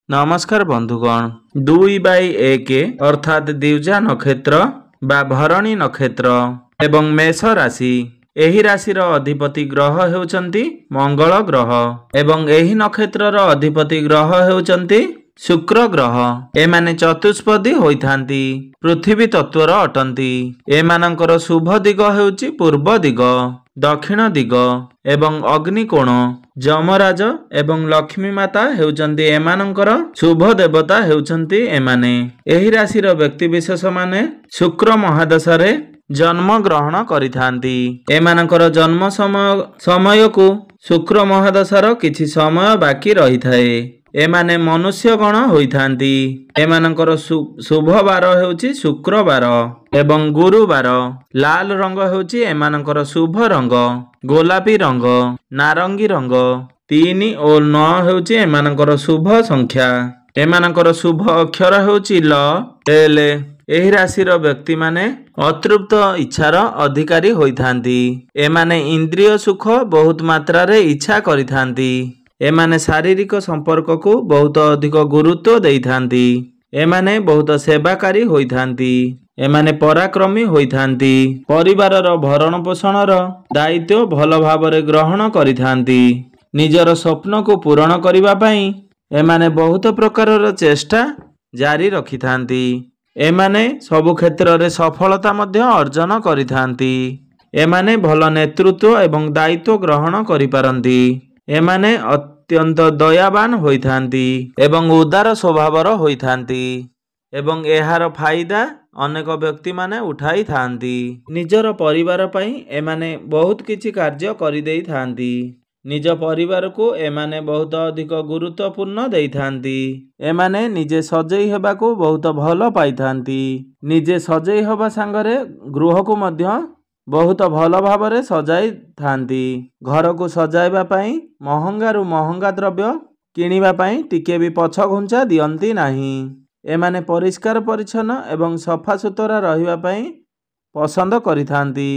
नमस्कार बंधुगण 2/1 अर्थात द्विजा नक्षत्र बा भरणी नक्षत्र एवं मेष राशि। एही राशिर अधिपति ग्रह हेउचंती मंगल ग्रह एवं एही नक्षत्रर अधिपति ग्रह हेउचंती शुक्र ग्रह। एमाने चतुष्पदी होइथांती, पृथ्वी तत्वर अटंती। एमानंकर शुभ दिग हेउची पूर्व दिग, दक्षिण दिग एवं अग्निकोण। जमराज एवं लक्ष्मी माता हेउचंती एमानंकर शुभ देवता हेउचंती एमाने। एही राशिर व्यक्ति विशेष माने शुक्र महादशारे जन्म ग्रहण करिथांती। एमानंकर जन्म समय को शुक्र महादशार किछि समय बाकी रही थाए। एमाने मनुष्य गण होइथांती। एमानंकर शुभ बार हेउची शुक्रवार एवं गुरुवार। लाल रंग हेउची एमानंकर शुभ रंग, गोलापी रंग, नारंगी रंग। 3 और 9 हेउची एमानंकर शुभ संख्या। एमानंकर शुभ अक्षर हेउची ल, एल। एही राशिर व्यक्ति माने अतृप्त इच्छार अधिकारी होइथांती। एमाने इंद्रिय सुख बहुत मात्रा रे इच्छा करिथांती। एमाने शारीरिक संपर्क को बहुत अधिक गुरुत्व देइथांती। एमाने बहुत सेवाकारी होइथांती। एमाने पराक्रमी होइथांती। परिवारर भरण पोषणर दायित्व भल भावरे ग्रहण करिथांती। निजर स्वप्न को पूरण करिबा पई एमाने बहुत प्रकारर चेष्टा जारी रखिथांती। एमाने सबु क्षेत्र रे सफलता मध्य अर्जन करिथांती। एमाने भल नेतृत्व एवं दायित्व ग्रहण करिपारंती। एमाने अत्यंत दयावान होइथांती एवं उदार स्वभावर होइथांती एवं एहार फायदा अनेक व्यक्ति माने उठाई थांती। निजर परिवार पई एमाने बहुत किछि कार्य करि देई थांती। निज परिवार को एमाने बहुत अधिक गुरुत्वपूर्ण देई थांती। एमाने निजे सजई हेबा को बहुत भल पाई थांती। निजे सजई हेबा संगरे गृह को मध्य बहुत भल भावरे सजाई थांती। घर को सजाइबा पई महंगारू महंगा द्रव्य किनिबा पई टिके भी पछ घुंचा दियंती नाही। एमाने परिष्कार परिच्छन्न एवं सफा सुतरा रहिबा पई पसंद करिथांती।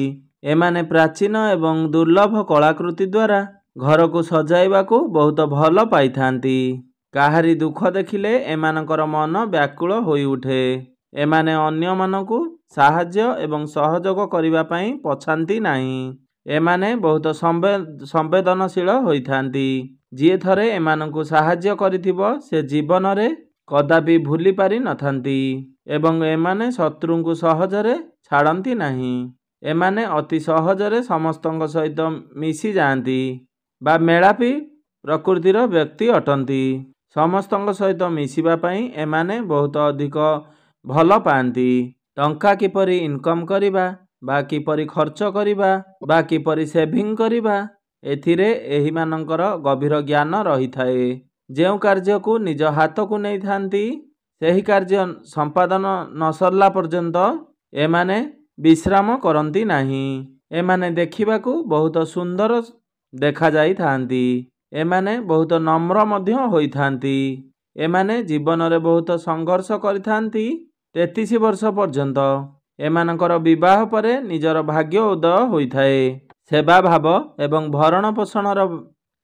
एमाने प्राचीन एवं दुर्लभ कलाकृति द्वारा घर को सजाइबा को बहुत भल पाई थांती। काहारी दुख देखिले एमानकर मन व्याकुल होई उठे। एमाने अन्य मानकु साहाय्य एवं सहयोग करिबा पई पछांती नाही। एमाने बहुत संवेदनशील होइथांती। जिए थरे एमानकु साहाय्य करिथिबो से जीवन रे कदापि भूली पारि नथांती एवं एमाने शत्रुंकु सहजरे छाड़ंती नाही। एमाने अति सहजरे समस्तंक सहित मिसी जांती बा मेलापी प्रकृतिर व्यक्ति अटंती। समस्तंक सहित मिसिबा पई एमाने बहुत अधिक भल पांती। टंका किपरि इनकम करिबा बा किपरि खर्च करिबा बा किपरि सेविंग करिबा एथिरे एही मानकर गभीर ज्ञान रही थाए। जेउ कार्य को निज हाथ को नहीं थांती सेही कार्य संपादन न सरला पर्यंत एमाने विश्राम करंती नाही। एमाने देखिबा को बहुत सुंदर देखा जाई थांती। एमाने बहुत नम्र मध्य होई थांती। एमाने जीवन रे बहुत संघर्ष करिथांती 33 वर्ष पर्यंत। एमानकर विवाह परे निजर भाग्य उदय होई थाए। सेवा भाव एवं भरण पोषणर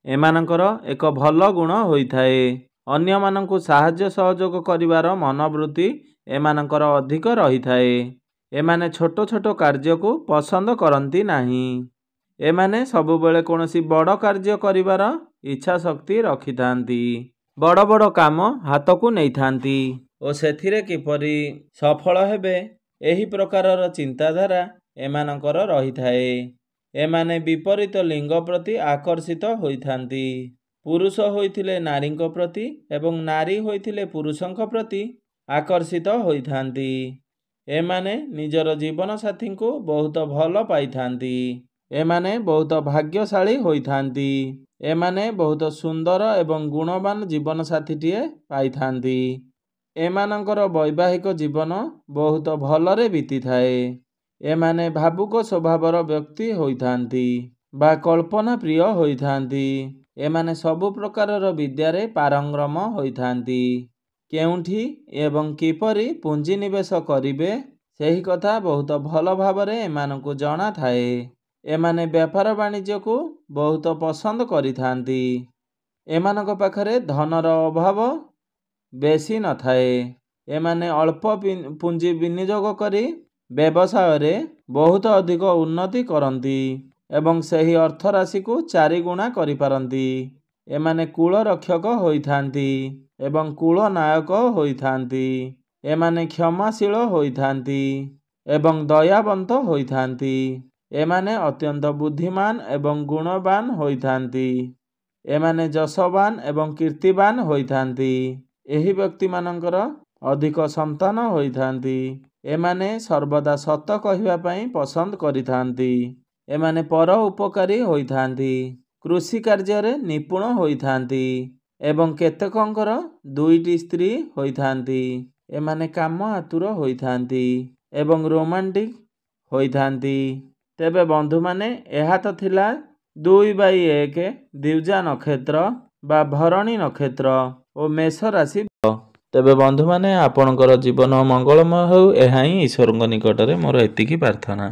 एमानकर एक भल गुण होई थाए। अन्य मानकु साहाय्य सहयोग करिवार मनोवृत्ति एमानकर अधिक रही थाए। एमाने छोट छोट कार्य को पसंद करंती नाही। एमाने सबु बेले कोनोसी बड़ कार्य करिवार इच्छा शक्ति रखिथांती। बड़ बड़ काम हाथ को नहीं थांती और सेथिरे किपरि सफल हेबे एही प्रकारर चिंताधारा एमानकर रही थाए। एमाने विपरीत लिंग प्रति आकर्षित होइथांती। पुरुष होइथिले नारींक प्रति एवं नारी होइथिले पुरुषंक प्रति आकर्षित होइथांती। एमाने निजर जीवन साथी को बहुत भल पाइथांती। एमाने बहुत भाग्यशाली होइथांती। एमाने बहुत सुंदर एवं गुणवान जीवन साथीटिए पाइथांती। एमानंकर वैवाहिक जीवन बहुत भलरे बीती थाए। एमाने भावुक स्वभावर व्यक्ति होइथांती बा कल्पना प्रिय होइथांती। एमाने सबु प्रकारर विद्यारे पारंगम होइथांती। केउंठी एवं किपरि पुंजी निवेश करिवे सेही कथा बहुत भल भावरे एमानकु जणा थाए। एमाने व्यापार वाणिज्य को बहुत पसंद करिथांती। एमानक पाखरे धनर अभाव ବେଶୀ ନଥାଏ। ଏମାନେ ଅଳ୍ପ ପୁଞ୍ଜି ବିନିଯୋଗ କରି ବ୍ୟବସାୟରେ ବହୁତ ଅଧିକ ଉନ୍ନତି କରନ୍ତି ଏବଂ ସେହି ଅର୍ଥ ରାଶିକୁ 4 ଗୁଣା କରିପାରନ୍ତି। ଏମାନେ କୂଳ ରକ୍ଷକ ହୋଇଥାନ୍ତି ଏବଂ କୂଳ ନାୟକ ହୋଇଥାନ୍ତି। ଏମାନେ କ୍ଷମାଶୀଳ ହୋଇଥାନ୍ତି ଏବଂ ଦୟାବନ୍ତ ହୋଇଥାନ୍ତି। ଏମାନେ ଅତ୍ୟନ୍ତ ବୁଦ୍ଧିମାନ ଏବଂ ଗୁଣବାନ ହୋଇଥାନ୍ତି। ଏମାନେ ଯଶବାନ ଏବଂ କୀର୍ତ୍ତିବାନ ହୋଇଥାନ୍ତି। ଏହି ବ୍ୟକ୍ତିମାନଙ୍କର ଅଧିକ ସନ୍ତାନ ହୋଇଥାନ୍ତି। ଏମାନେ ସର୍ବଦା ସତ କହିବା ପାଇଁ ପସନ୍ଦ କରିଥାନ୍ତି। ଏମାନେ ପର ଉପକାରୀ ହୋଇଥାନ୍ତି। କୃଷି କାର୍ଯ୍ୟରେ ନିପୁଣ ହୋଇଥାନ୍ତି ଏବଂ କେତେକଙ୍କର 2ଟି ସ୍ତ୍ରୀ ହୋଇଥାନ୍ତି। ଏମାନେ କାମ ଆତୁର ହୋଇଥାନ୍ତି ଏବଂ ରୋମାଣ୍ଟିକ ହୋଇଥାନ୍ତି। ତେବେ ବନ୍ଧୁମାନେ, ଏହା ତ ଥିଲା 2/1 ଦ୍ୱିଜା ନକ୍ଷତ୍ର ବା ଭରଣୀ ନକ୍ଷତ୍ର ଓ ମେଷ ରାଶି। ତେବେ ବନ୍ଧୁମାନେ, ଆପଣଙ୍କର ଜୀବନ ମଙ୍ଗଳମୟ ହେଉ, ଏହା ହିଁ ଈଶ୍ୱରଙ୍କ ନିକଟରେ ମୋର ଏତିକି ପ୍ରାର୍ଥନା।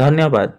ଧନ୍ୟବାଦ।